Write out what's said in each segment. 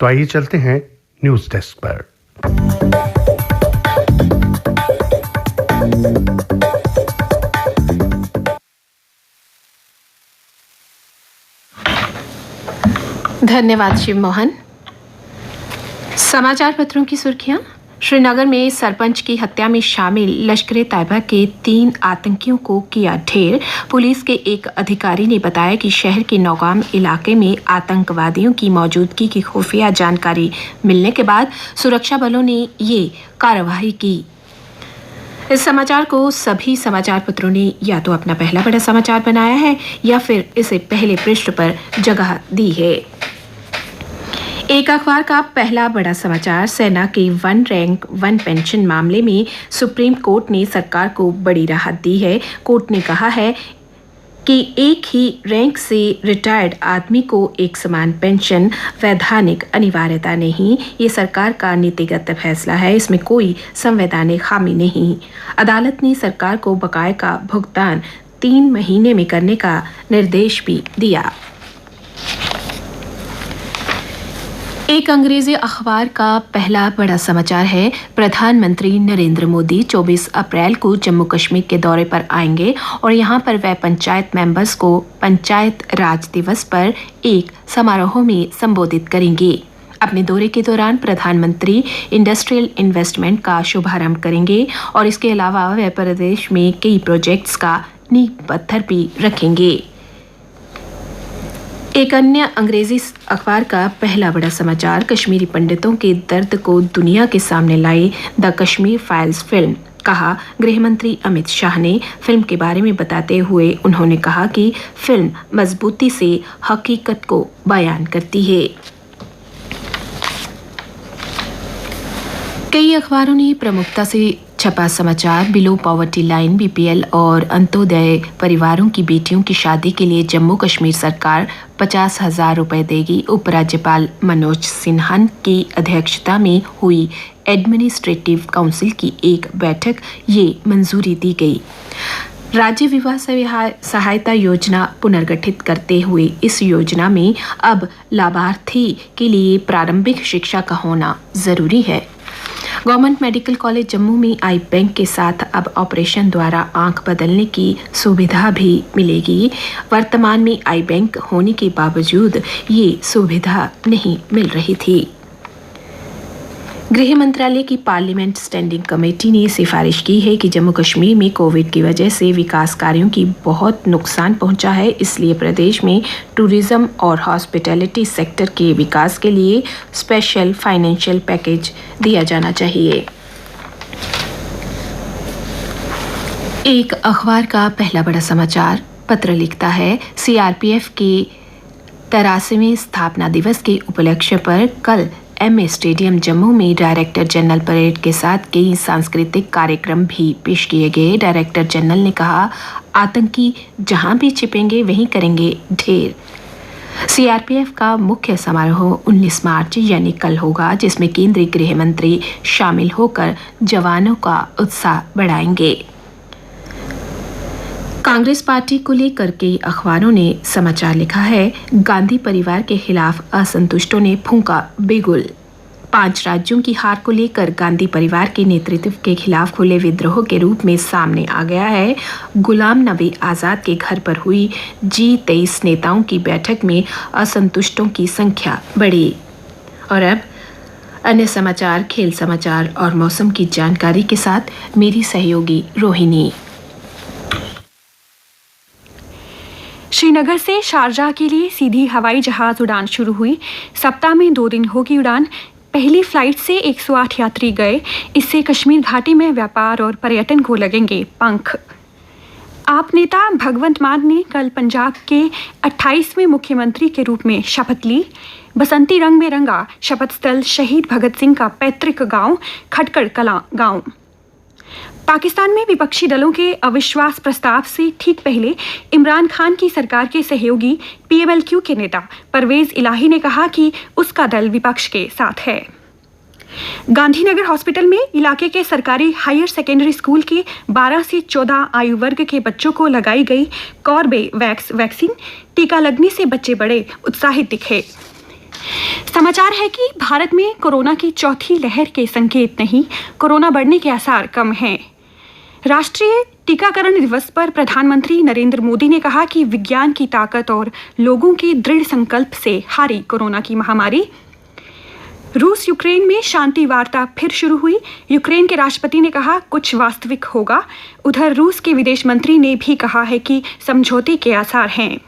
तो आइए चलते हैं न्यूज डेस्क पर। धन्यवाद शिव मोहन। समाचार पत्रों की सुर्खियां। श्रीनगर में सरपंच की हत्या में शामिल लश्कर ए तैयबा के 3 आतंकियों को किया ढेर। पुलिस के एक अधिकारी ने बताया कि शहर के नौगाम इलाके में आतंकवादियों की मौजूदगी की खुफिया जानकारी मिलने के बाद सुरक्षा बलों ने ये कार्रवाई की। इस समाचार को सभी समाचार पत्रों ने या तो अपना पहला बड़ा समाचार बनाया है या फिर इसे पहले पृष्ठ पर जगह दी है। एक अखबार का पहला बड़ा समाचार, सेना के 1 रैंक 1 पेंशन मामले में सुप्रीम कोर्ट ने सरकार को बड़ी राहत दी है। कोर्ट ने कहा है कि एक ही रैंक से रिटायर्ड आदमी को एक समान पेंशन वैधानिक अनिवार्यता नहीं, ये सरकार का नीतिगत फैसला है, इसमें कोई संवैधानिक खामी नहीं। अदालत ने सरकार को बकाये का भुगतान 3 महीने में करने का निर्देश भी दिया। एक अंग्रेजी अखबार का पहला बड़ा समाचार है, प्रधानमंत्री नरेंद्र मोदी 24 अप्रैल को जम्मू कश्मीर के दौरे पर आएंगे और यहां पर वह पंचायत मेंबर्स को पंचायत राज दिवस पर एक समारोह में संबोधित करेंगे। अपने दौरे के दौरान प्रधानमंत्री इंडस्ट्रियल इन्वेस्टमेंट का शुभारंभ करेंगे और इसके अलावा वह प्रदेश में कई प्रोजेक्ट्स का नींव पत्थर भी रखेंगे। एक अन्य अंग्रेजी अखबार का पहला बड़ा समाचार, कश्मीरी पंडितों के दर्द को दुनिया के सामने लाई द कश्मीर फाइल्स फिल्म। कहा, गृह मंत्री अमित शाह ने फिल्म के बारे में बताते हुए उन्होंने कहा कि फिल्म मजबूती से हकीकत को बयान करती है। कई अखबारों ने प्रमुखता से छपा समाचार, बिलो पॉवर्टी लाइन बीपीएल और अंत्योदय परिवारों की बेटियों की शादी के लिए जम्मू कश्मीर सरकार 50,000 रुपए देगी। उपराज्यपाल मनोज सिन्हा की अध्यक्षता में हुई एडमिनिस्ट्रेटिव काउंसिल की एक बैठक ये मंजूरी दी गई। राज्य विवाह सहायता योजना पुनर्गठित करते हुए इस योजना में अब लाभार्थी के लिए प्रारंभिक शिक्षा का होना जरूरी है। गवर्नमेंट मेडिकल कॉलेज जम्मू में आई बैंक के साथ अब ऑपरेशन द्वारा आंख बदलने की सुविधा भी मिलेगी। वर्तमान में आई बैंक होने के बावजूद ये सुविधा नहीं मिल रही थी। गृह मंत्रालय की पार्लियामेंट स्टैंडिंग कमेटी ने सिफारिश की है कि जम्मू कश्मीर में कोविड की वजह से विकास कार्यों की बहुत नुकसान पहुंचा है, इसलिए प्रदेश में टूरिज्म और हॉस्पिटैलिटी सेक्टर के विकास के लिए स्पेशल फाइनेंशियल पैकेज दिया जाना चाहिए। एक अखबार का पहला बड़ा समाचार पत्र लिखता है, सीआरपीएफ के 83वें स्थापना दिवस के उपलक्ष्य पर कल एमए स्टेडियम जम्मू में डायरेक्टर जनरल परेड के साथ कई सांस्कृतिक कार्यक्रम भी पेश किए गए। डायरेक्टर जनरल ने कहा, आतंकी जहां भी छिपेंगे वहीं करेंगे ढेर। सीआरपीएफ का मुख्य समारोह 19 मार्च यानी कल होगा, जिसमें केंद्रीय गृह मंत्री शामिल होकर जवानों का उत्साह बढ़ाएंगे। कांग्रेस पार्टी को लेकर कई अखबारों ने समाचार लिखा है, गांधी परिवार के खिलाफ असंतुष्टों ने फूंका बिगुल। 5 राज्यों की हार को लेकर गांधी परिवार के नेतृत्व के खिलाफ खुले विद्रोह के रूप में सामने आ गया है। गुलाम नबी आजाद के घर पर हुई G23 नेताओं की बैठक में असंतुष्टों की संख्या बढ़ी। और अब अन्य समाचार, खेल समाचार और मौसम की जानकारी के साथ मेरी सहयोगी रोहिणी। श्रीनगर से शारजाह के लिए सीधी हवाई जहाज उड़ान शुरू हुई। सप्ताह में 2 दिन होगी उड़ान। पहली फ्लाइट से 108 यात्री गए। इससे कश्मीर घाटी में व्यापार और पर्यटन को लगेंगे पंख। आप नेता भगवंत मान ने कल पंजाब के 28वें मुख्यमंत्री के रूप में शपथ ली। बसंती रंग में रंगा शपथ स्थल शहीद भगत सिंह का पैतृक गांव खटकड़ कलां गांव। पाकिस्तान में विपक्षी दलों के अविश्वास प्रस्ताव से ठीक पहले इमरान खान की सरकार के सहयोगी पीएमएलक्यू के नेता परवेज इलाही ने कहा कि उसका दल विपक्ष के साथ है। गांधीनगर हॉस्पिटल में इलाके के सरकारी हायर सेकेंडरी स्कूल के 12 से 14 आयु वर्ग के बच्चों को लगाई गई कॉर्बेवैक्स वैक्सीन टीका लगने से बच्चे बड़े उत्साहित दिखे। समाचार है कि भारत में कोरोना की चौथी लहर के संकेत नहीं, कोरोना बढ़ने के आसार कम हैं। राष्ट्रीय टीकाकरण दिवस पर प्रधानमंत्री नरेंद्र मोदी ने कहा कि विज्ञान की ताकत और लोगों के दृढ़ संकल्प से हारी कोरोना की महामारी। रूस यूक्रेन में शांति वार्ता फिर शुरू हुई। यूक्रेन के राष्ट्रपति ने कहा कुछ वास्तविक होगा। उधर रूस के विदेश मंत्री ने भी कहा है कि समझौते के आसार हैं।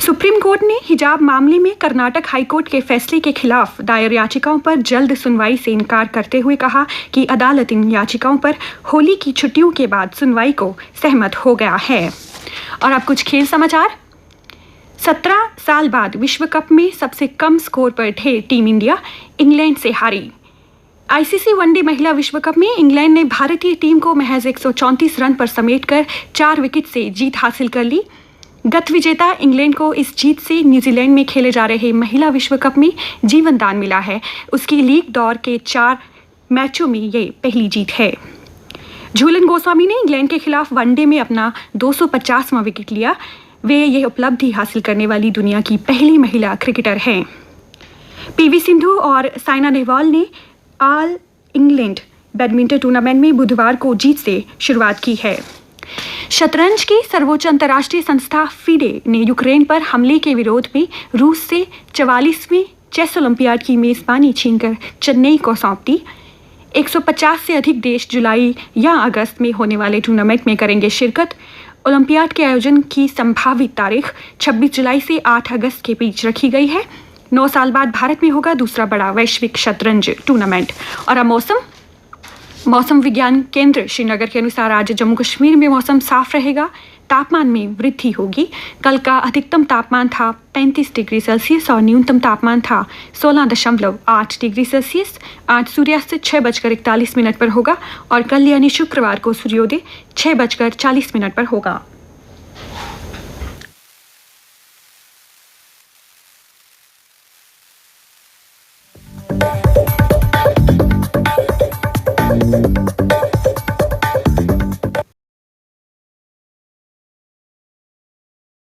सुप्रीम कोर्ट ने हिजाब मामले में कर्नाटक हाईकोर्ट के फैसले के खिलाफ दायर याचिकाओं पर जल्द सुनवाई से इनकार करते हुए कहा कि अदालत इन याचिकाओं पर होली की छुट्टियों के बाद सुनवाई को सहमत हो गया है। और अब कुछ खेल समाचार। 17 साल बाद विश्व कप में सबसे कम स्कोर पर ढेर टीम इंडिया इंग्लैंड से हारी। आईसीसी वनडे महिला विश्व कप में इंग्लैंड ने भारतीय टीम को महज 134 रन पर समेटकर 4 विकेट से जीत हासिल कर ली। गत विजेता इंग्लैंड को इस जीत से न्यूजीलैंड में खेले जा रहे महिला विश्व कप में जीवन दान मिला है। उसकी लीग दौर के 4 मैचों में ये पहली जीत है। झूलन गोस्वामी ने इंग्लैंड के खिलाफ वनडे में अपना 250वां विकेट लिया। वे यह उपलब्धि हासिल करने वाली दुनिया की पहली महिला क्रिकेटर हैं। पीवी सिंधु और साइना नेहवाल ने ऑल इंग्लैंड बैडमिंटन टूर्नामेंट में बुधवार को जीत से शुरुआत की है। शतरंज की सर्वोच्च अंतर्राष्ट्रीय संस्था फीडे ने यूक्रेन पर हमले के विरोध में रूस से 44वें चेस ओलंपियाड की मेजबानी छीनकर चेन्नई को सौंप दी। 150 से अधिक देश जुलाई या अगस्त में होने वाले टूर्नामेंट में करेंगे शिरकत। ओलंपियाड के आयोजन की संभावित तारीख 26 जुलाई से 8 अगस्त के बीच रखी गई है। 9 साल बाद भारत में होगा दूसरा बड़ा वैश्विक शतरंज टूर्नामेंट। और अब मौसम विज्ञान केंद्र श्रीनगर के अनुसार आज जम्मू कश्मीर में मौसम साफ रहेगा, तापमान में वृद्धि होगी। कल का अधिकतम तापमान था 35 डिग्री सेल्सियस और न्यूनतम तापमान था 16.8 डिग्री सेल्सियस। आज सूर्यास्त 6:41 पर होगा और कल यानी शुक्रवार को सूर्योदय 6:40 पर होगा।